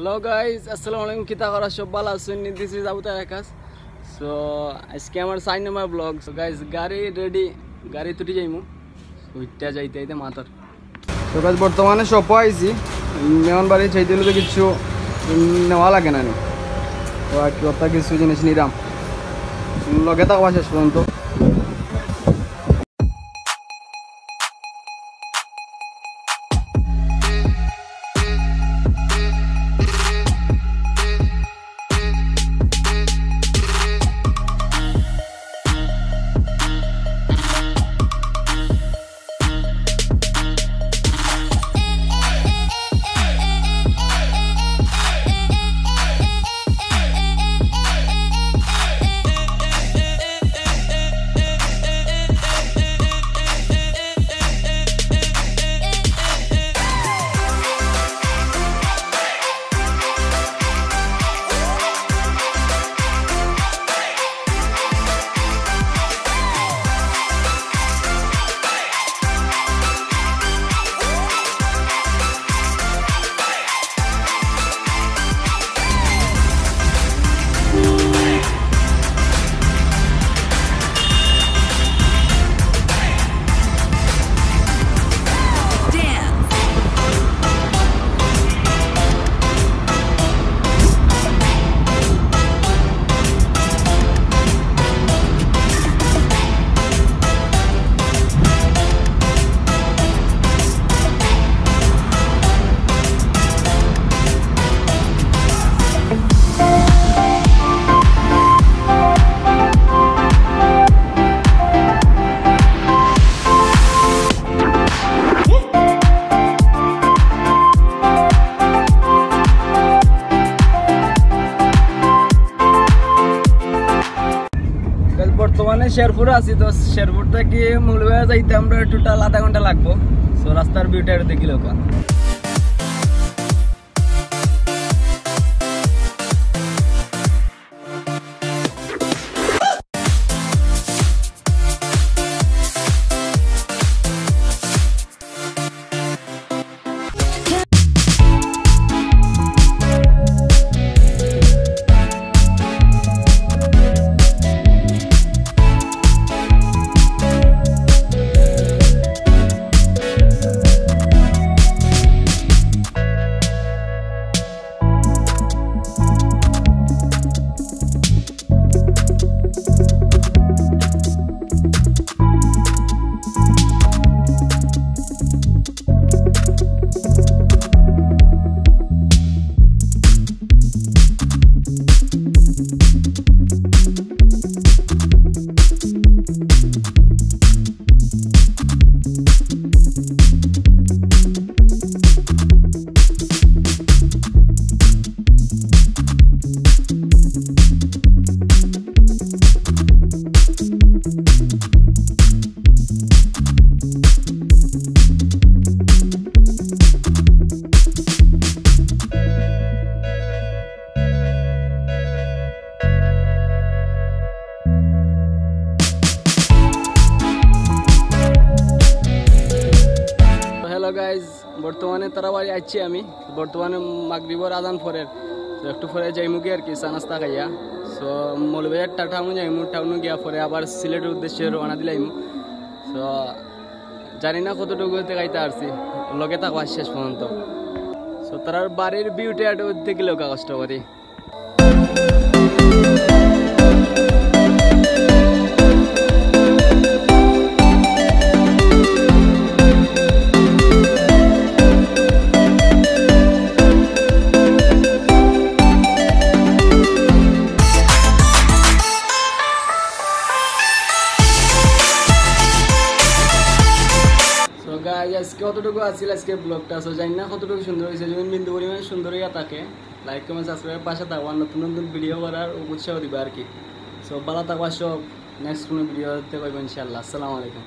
Hello guys, Assalamualaikum. Kita kara sob Bala asoin. This is Akash. So aজকে আমার 4 নম্বর blog. So guys গাড়ি ready, গাড়ি তুটি যাইমু। So ইটা যাইতে যাইতে মাতার। So guys বর্তমানে শপ আইছি। মেহমান বাড়ি চাইতে হলে কিছু নেওয়া লাগে না নি। তো আর কি কথা কিছু জিনিস নিলাম। লগে থাকবা শেষ পর্যন্ত। বর্তমানে শেরপুর আছি। তো শেরপুর থেকে মৌলভীবাজার যাইতে আমরা টোটাল আধা ঘন্টা লাগবো। সো রাস্তার ভিউটা দেখিল ওখান গাইজ। বর্তমানে তারা বাড়ি আসছি আমি। বর্তমানে মাগরিবর আজান পরের তো একটু পরে যাইমু গিয়ে আর কি চা নাস্তা খাইয়া। সো মৌলভীবাজার টাউনও যাইমু, টাউনও গিয়া পরে আবার সিলেটের উদ্দেশ্যে রওনা দিলাইমু। সো জানি না কতটুকু দেখাইতে আসছি, লগে থাকবা শেষ পর্যন্ত। সো তার বাড়ির ভিউটা একটু দেখিলেও কষ্ট করি। আজকে কতটুকু আছিল আজকে ব্লগটা। সো জানি না কতটুকু সুন্দর হয়েছে। যদি বিন্দু পরিমাণ সুন্দর হইয়া থাকে লাইক কমেন্ট সাবস্ক্রাইব পাশে থাকবা, নতুন নতুন ভিডিও করার উৎসাহ দিবা আর কি। সো ভালো থাকবা সব। নেক্সট কোনো ভিডিওতে পাইব ইনশাআল্লাহ। আসসালামু আলাইকুম।